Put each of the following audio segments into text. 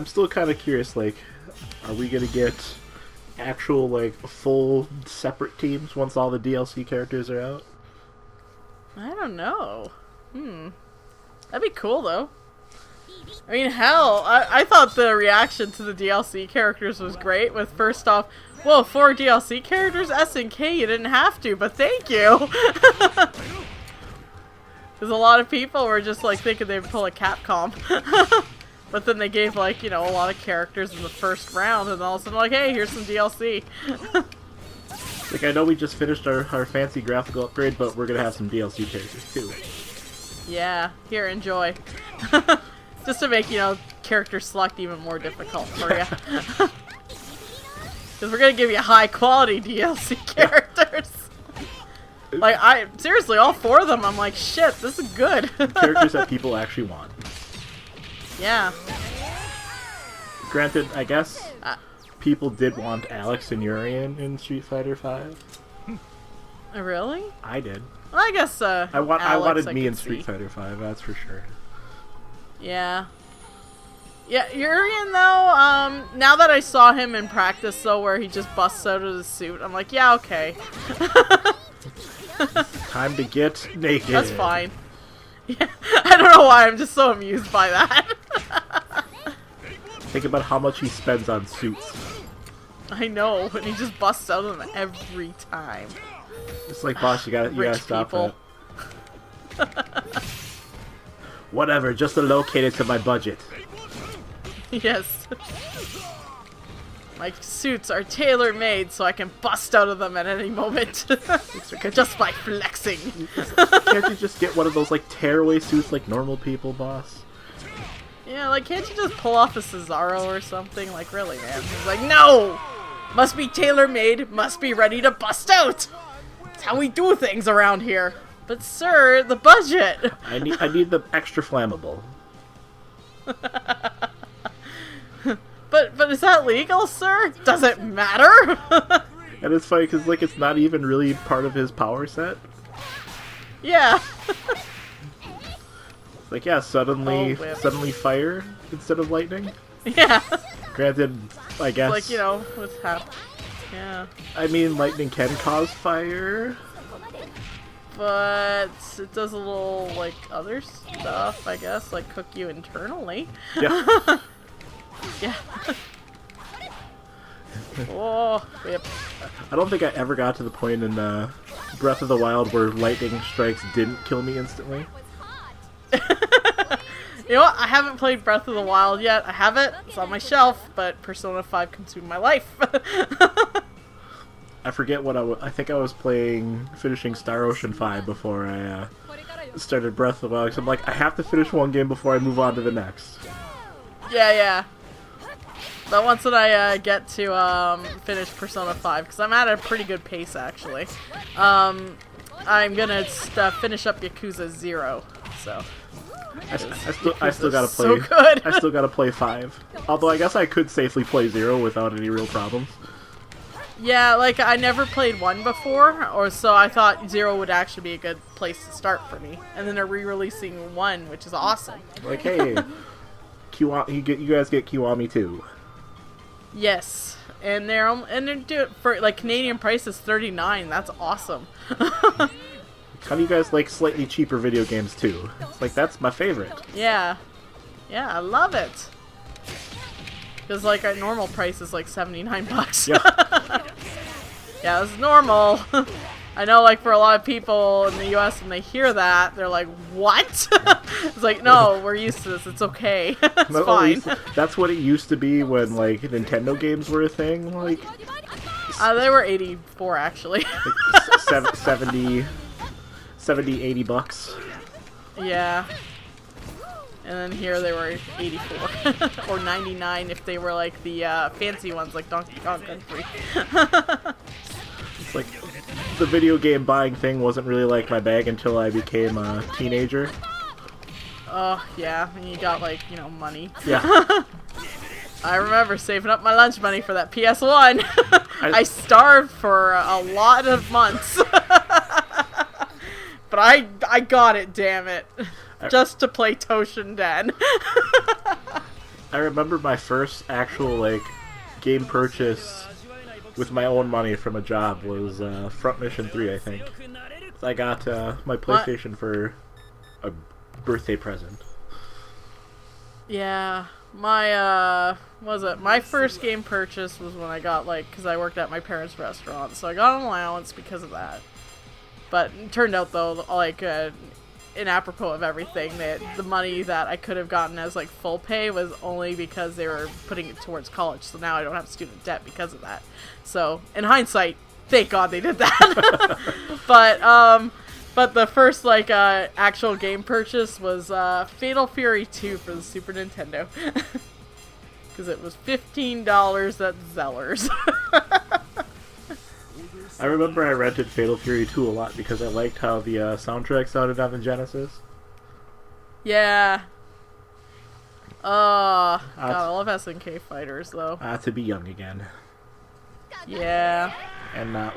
I'm still kind of curious, like, are we gonna get actual, like, full separate teams once all the DLC characters are out? I don't know. That'd be cool, though. I mean, hell, I thought the reaction to the DLC characters was great, with first off, whoa, 4 DLC characters? SNK, you didn't have to, but thank you! Because a lot of people were just, like, thinking they'd pull a Capcom. But then they gave, like, you know, a lot of characters in the first round, and all of a sudden, like, hey, here's some DLC. Like, I know we just finished our fancy graphical upgrade, but we're gonna have some DLC characters, too. Yeah, here, enjoy. Just to make, you know, character select even more difficult for you. Because we're gonna give you high-quality DLC characters. Like, seriously, all 4 of them, I'm like, shit, this is good. Characters that people actually want. Yeah. Granted, I guess people did want Alex and Urian in Street Fighter V. Really? I did. Well, I guess, I wanted me in see. Street Fighter V, that's for sure. Yeah. Yeah, Urian, though, now that I saw him in practice, though, where he just busts out of the suit, I'm like, yeah, okay. Time to get naked. That's fine. Yeah, I don't know why, I'm just so amused by that. Think about how much he spends on suits. I know, and he just busts out of them every time. It's like, boss, you gotta stop people. that. Whatever, just allocate it to my budget. Yes. My suits are tailor-made so I can bust out of them at any moment. Just by flexing. Can't you just get one of those, like, tearaway suits like normal people, boss? Yeah, like, can't you just pull off a Cesaro or something? Like, really, man? He's like, no! Must be tailor-made, must be ready to bust out! That's how we do things around here. But, sir, the budget! I need the extra flammable. But is that legal, sir? Does it matter? And it's funny because, like, it's not even really part of his power set. Yeah. It's like, yeah, suddenly fire instead of lightning. Yeah. Granted, I guess. Like, you know, what's happening. Yeah. I mean, lightning can cause fire. But it does a little, like, other stuff, I guess, like cook you internally. Yeah. Yeah. Oh, yep. I don't think I ever got to the point in Breath of the Wild where lightning strikes didn't kill me instantly. You know what? I haven't played Breath of the Wild yet. I have it. It's on my shelf, but Persona 5 consumed my life. I forget what I think I was finishing Star Ocean 5 before I started Breath of the Wild. 'Cause I'm like, I have to finish one game before I move on to the next. Yeah. But once that I get to finish Persona 5, because I'm at a pretty good pace, actually, I'm gonna finish up Yakuza 0, so... I still gotta play. So good. I still gotta play 5. Although I guess I could safely play 0 without any real problems. Yeah, like, I never played 1 before, so I thought 0 would actually be a good place to start for me. And then they're re-releasing 1, which is awesome. Like, hey, you guys get Kiwami too. Yes, and they're doing it for, like, Canadian price is $39. That's awesome. How do you guys like slightly cheaper video games too? It's like, that's my favorite. Yeah, I love it. Because, like, our normal price is like $79. Yeah. Yeah, it's normal. I know, like, for a lot of people in the US, when they hear that, they're like, what? It's like, no, we're used to this. It's okay. It's No, fine. That's what it used to be when, like, Nintendo games were a thing. Like, They were 84, actually. like 70, 80 bucks. Yeah. And then here they were 84. Or 99 if they were, like, the fancy ones, like Donkey Kong Country. It's like, the video game buying thing wasn't really like my bag until I became a teenager. Oh, yeah. And you got, like, you know, money. Yeah. I remember saving up my lunch money for that PS1. I starved for a lot of months. But I got it, damn it. Just to play Toshinden. I remember my first actual like game purchase with my own money from a job was Front Mission 3, I think. I got my PlayStation for a birthday present. Yeah, my my first game purchase was when I got because I worked at my parents' restaurant, so I got an allowance because of that. But it turned out though, in apropos of everything, that the money that I could have gotten as full pay was only because they were putting it towards college. So now I don't have student debt because of that. So in hindsight, thank God they did that. But the first actual game purchase was Fatal Fury 2 for the Super Nintendo, because it was $15 at Zellers. I remember I rented Fatal Fury 2 a lot because I liked how the soundtrack sounded on the Genesis. Yeah. God, I love SNK Fighters, though. To be young again. Yeah. And not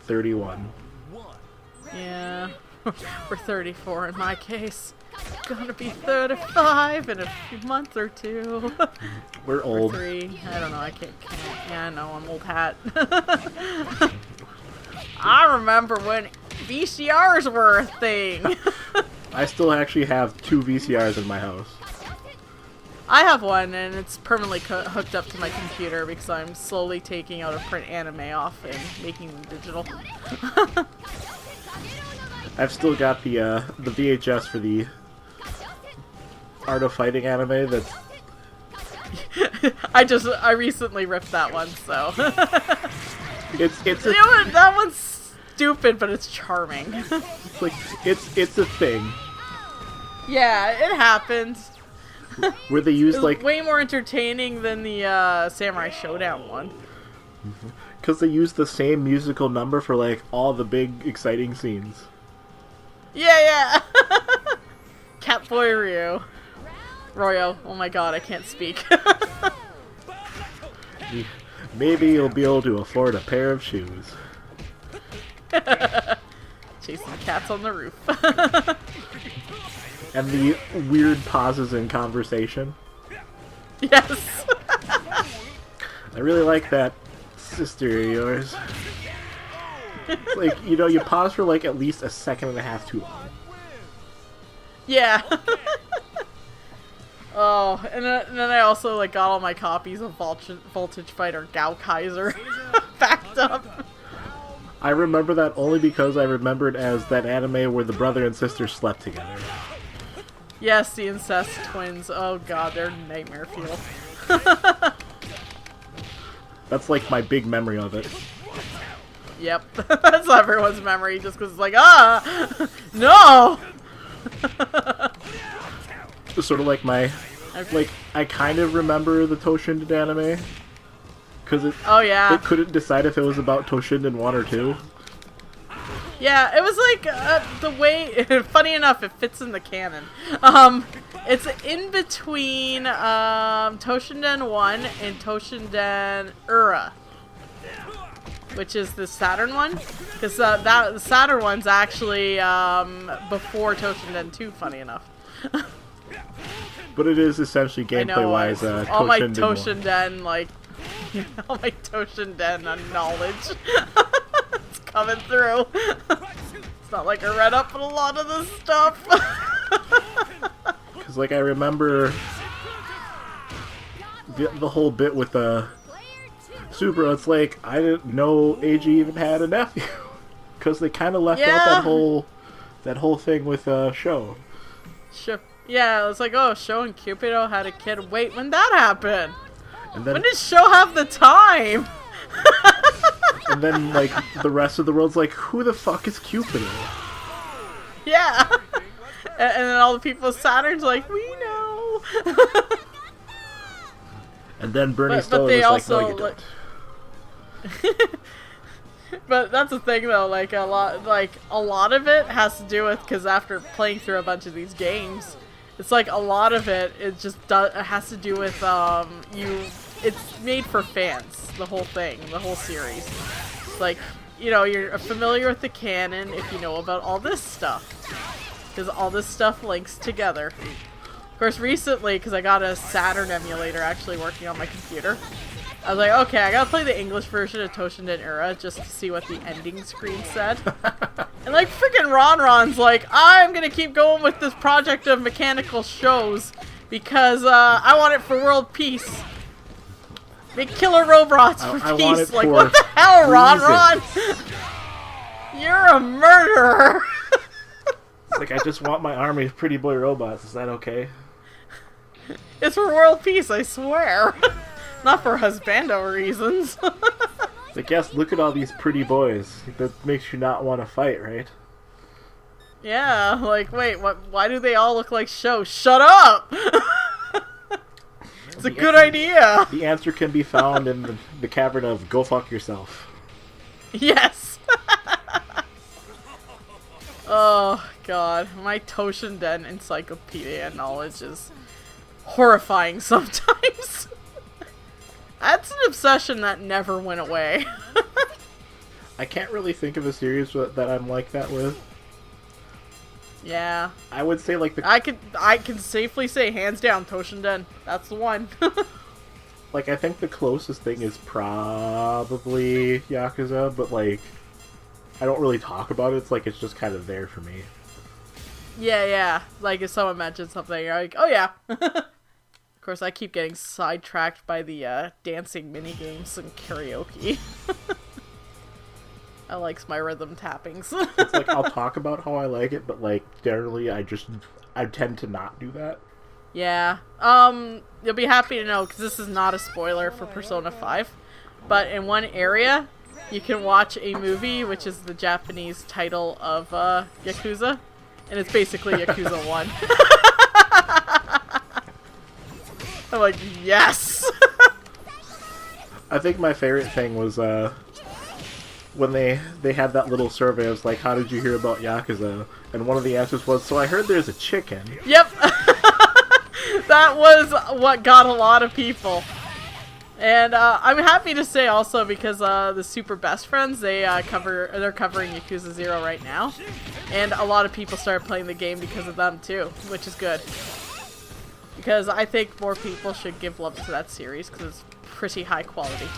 31. Yeah. We're 34 in my case. Gonna be 35 in a few months or two. We're old. Or 3. I don't know, I can't count. Yeah, I know, I'm old hat. I remember when VCRs were a thing. I still actually have 2 VCRs in my house. I have one, and it's permanently hooked up to my computer because I'm slowly taking out a print anime off and making them digital. I've still got the VHS for the Art of Fighting anime that's... I recently ripped that one, so... It's you know what? That one's stupid, but it's charming. it's a thing. Yeah, it happens. Where they use It's way more entertaining than the Samurai Showdown one. Because they use the same musical number for all the big exciting scenes. Yeah. Catboy Royo. Oh my god, I can't speak. Maybe you'll be able to afford a pair of shoes. Chasing cats on the roof. And the weird pauses in conversation. Yes. I really like that sister of yours. It's you pause for at least a second and a half too long. Yeah. Oh, and then I also got all my copies of Voltage Fighter Gao Kaiser backed up. I remember that only because I remembered as that anime where the brother and sister slept together. Yes, the incest twins. Oh god, they're nightmare fuel. That's my big memory of it. Yep, that's everyone's memory, just because it's no! Sort of my... I kind of remember the Toshinden anime. Because it couldn't decide if it was about Toshinden 1 or 2. Yeah, it was the way... Funny enough, it fits in the canon. It's in between Toshinden 1 and Toshinden Ura, which is the Saturn one. Because the Saturn one's actually before Toshinden 2, funny enough. But it is essentially gameplay-wise all my Toshinden all my Toshinden knowledge. It's coming through. It's not like I read up on a lot of this stuff. Because I remember the whole bit with the Supra. It's I didn't know AG even had a nephew. Because they kind of left out that whole thing with Sho. Yeah, it's Sho and Cupido had a kid. Wait, when that happened? And then, when did Sho have the time? And then, the rest of the world's who the fuck is Cupido? Yeah. And then all the people of Saturn's we know. And then Bernie Stiller was no, you don't. But that's the thing, though. A lot of it has to do with, because after playing through a bunch of these games, it's a lot of it just it has to do with it's made for fans. The whole thing, the whole series. It's you're familiar with the canon if you know about all this stuff, because all this stuff links together. course, recently, because I got a Saturn emulator actually working on my computer, I was like, okay, I gotta play the English version of Toshinden Era just to see what the ending screen said. And like, freaking Ronron's like, I'm gonna keep going with this project of mechanical shows because I want it for world peace. Make killer robots for I want peace. it Like, for what the hell, Ron? reason. You're a murderer. It's like, I just want my army of pretty boy robots. Is that okay? It's for world peace, I swear. Not for husbando reasons. It's like, yes, look at all these pretty boys. That makes you not want to fight, right? Yeah, like, wait, what? Why do they all look like show? Shut up! It's a good idea! The answer can be found in the cavern of Go Fuck Yourself. Yes! Oh, God. My Toshinden encyclopedia knowledge is horrifying sometimes. That's an obsession that never went away. I can't really think of a series that I'm like that with. Yeah. I would say like I can safely say hands down Toshinden. That's the one. like, I think the closest thing is probably Yakuza, but like, I don't really talk about it. It's like, it's just kind of there for me. Yeah. Like, if someone mentions something, you're like, oh yeah. Of course, I keep getting sidetracked by the dancing minigames and karaoke. I likes my rhythm tappings. It's like, I'll talk about how I like it, but like, generally I tend to not do that. Yeah. You'll be happy to know, because this is not a spoiler for Persona 5, but in one area, you can watch a movie, which is the Japanese title of Yakuza, and it's basically Yakuza 1. I'm like, yes! I think my favorite thing was when they had that little survey. I was like, how did you hear about Yakuza? And one of the answers was, so I heard there's a chicken. Yep! That was what got a lot of people. And I'm happy to say also, because the Super Best Friends, they're covering Yakuza 0 right now. And a lot of people started playing the game because of them too, which is good. Because I think more people should give love to that series, because it's pretty high quality.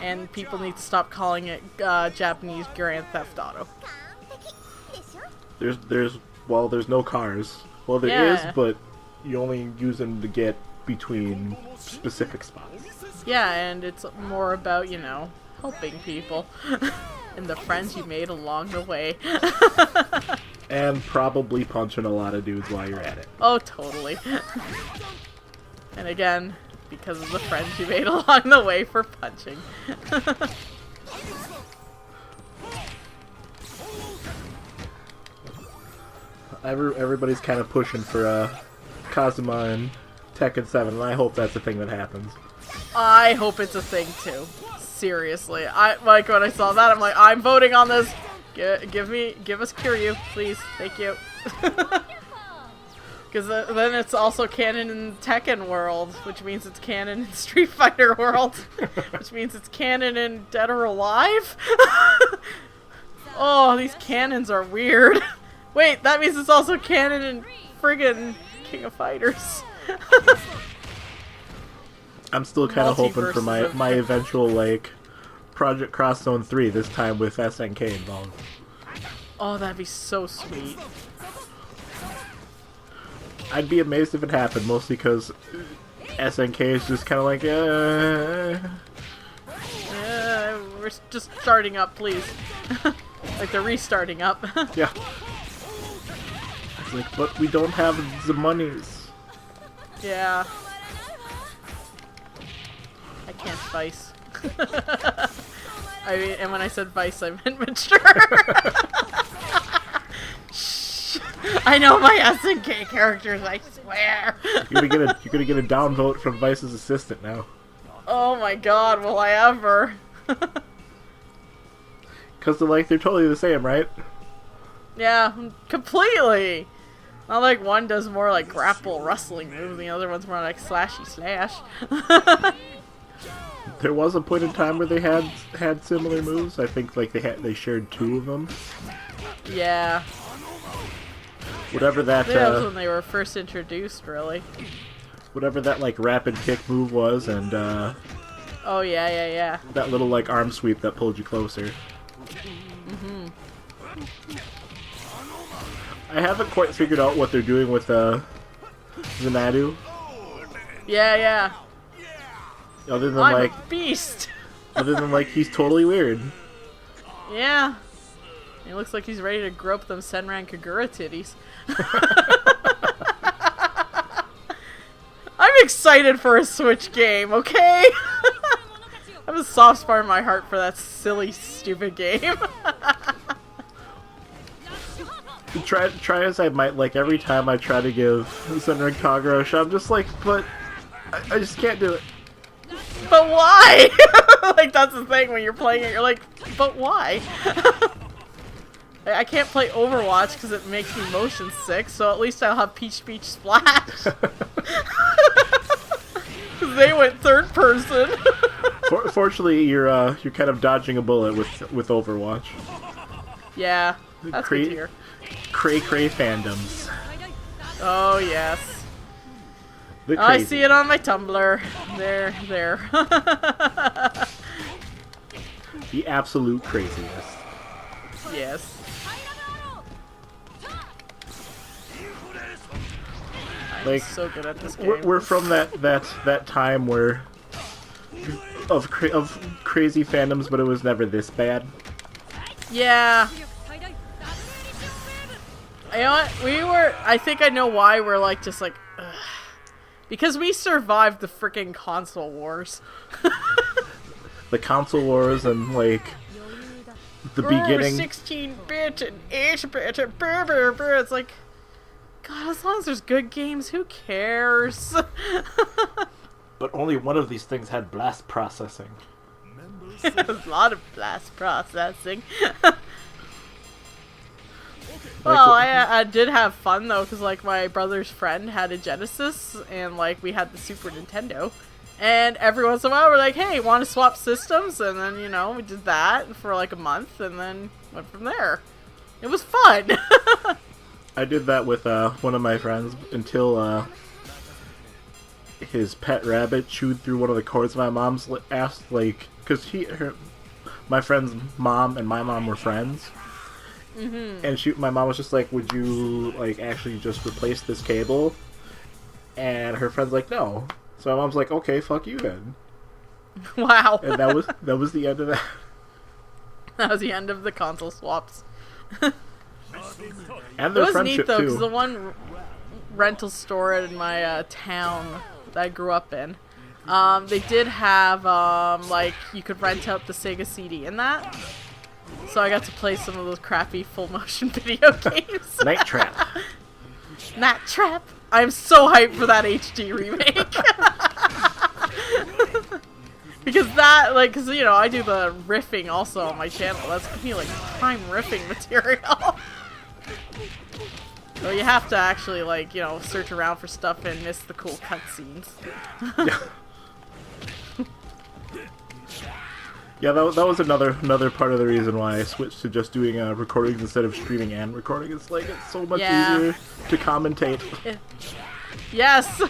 And people need to stop calling it Japanese Grand Theft Auto. There's no cars. Well, there is, but you only use them to get between specific spots. Yeah, and it's more about, you know, helping people. And the friends you made along the way. And probably punching a lot of dudes while you're at it. Oh, totally. And again, because of the friends you made along the way for punching. Everybody's kind of pushing for Kazuma and Tekken 7, and I hope that's a thing that happens. I hope it's a thing too. Seriously, like when I saw that, I'm like, I'm voting on this. Give us Kiryu, please, thank you. Because then it's also canon in Tekken world, which means it's canon in Street Fighter world, which means it's canon in Dead or Alive. Oh, these canons are weird. Wait, that means it's also canon in friggin' King of Fighters. I'm still kind of hoping for Multiverses my eventual, like, Project Cross Zone 3, this time with SNK involved. Oh, that'd be so sweet. I'd be amazed if it happened, mostly because SNK is just kind of like, we're just starting up, please. Like they're restarting up. Yeah. It's like, but we don't have the monies. Yeah. I can't Vice. I mean, and when I said Vice, I meant mature. Shh. I know my SNK characters, I swear. You're gonna get a downvote from Vice's assistant now. Oh my god, will I ever? Cause they're totally the same, right? Yeah, completely. Not like one does more like grapple wrestling moves, and the other one's more like slashy slash. There was a point in time where they had similar moves. I think like they shared two of them. Yeah. Whatever that, That was when they were first introduced, really. whatever that, like, rapid kick move was, and, Oh, yeah. that little, like, arm sweep that pulled you closer. Mm-hmm. I haven't quite figured out what they're doing with, Xanadu. Yeah. Other than, I'm like, a beast! other than, like, he's totally weird. Yeah. He looks like he's ready to grope them Senran Kagura titties. I'm excited for a Switch game, okay? I have a soft spot in my heart for that silly, stupid game. Try as I might, like, every time I try to give Senran Kagura a shot, I'm just like, but I just can't do it. But why? Like, that's the thing when you're playing it, you're like, but why? I can't play Overwatch because it makes me motion sick, so at least I'll have Peach Beach Splash. Because they went third person. Fortunately, you're kind of dodging a bullet with Overwatch. Yeah, that's good to hear. Cray fandoms. Oh, yes. The Oh, I crazy. see it on my Tumblr. There. The absolute craziness. Yes. I'm Like, so good at this game. we're from that time where of crazy fandoms, but it was never this bad. Yeah. You know what? I think I know why we're like, just like, ugh. Because we survived the freaking console wars. The console wars and, like, the beginning. 16-bit and 8-bit and brr. It's like, God, as long as there's good games, who cares? But only one of these things had blast processing. There's a lot of blast processing. Well, I did have fun though, because like my brother's friend had a Genesis, and like we had the Super Nintendo, and every once in a while we're like, hey, want to swap systems? And then, you know, we did that for like a month, and then went from there. It was fun. I did that with one of my friends until his pet rabbit chewed through one of the cords. My mom's asked, like, because my friend's mom and my mom were friends. Mm-hmm. And my mom was just like, would you, like, actually just replace this cable? And her friend's like, no. So my mom's like, okay, fuck you then. Wow. And that was the end of that. That was the end of the console swaps. And their it was friendship neat though, too. because the one rental store in my town that I grew up in, they did have like you could rent out the Sega CD in that. So I got to play some of those crappy full motion video games. Night Trap. Night Trap. I'm so hyped for that HD remake. Because that, like, because, you know, I do the riffing also on my channel. That's gonna be, like, prime riffing material. So you have to actually, like, you know, search around for stuff and miss the cool cutscenes. Yeah, that was another part of the reason why I switched to just doing recordings instead of streaming and recording. It's like, it's so much easier to commentate. Yes!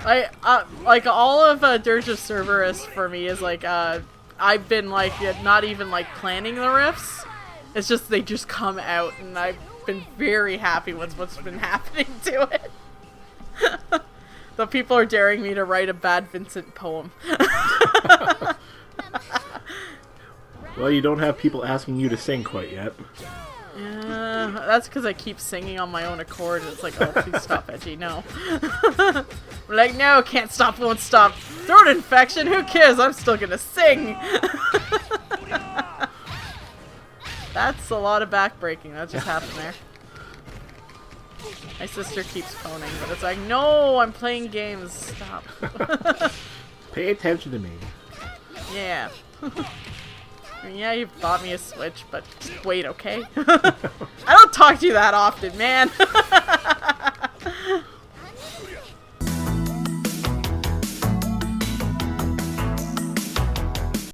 Like, all of Dirge of Cerberus for me is, like, I've been, like, not even, like, planning the riffs. It's just, they just come out, and I've been very happy with what's been happening to it. Though people are daring me to write a Bad Vincent poem. Well, you don't have people asking you to sing quite yet. Yeah, that's because I keep singing on my own accord, and it's like, oh, please stop, Edgy, no. We're like, no, can't stop, won't stop. Throat infection, who cares? I'm still gonna sing. That's a lot of backbreaking that just happened there. My sister keeps phoning, but it's like, no, I'm playing games, stop. Pay attention to me. Yeah. I mean, yeah, you bought me a Switch, but just wait, okay? I don't talk to you that often, man.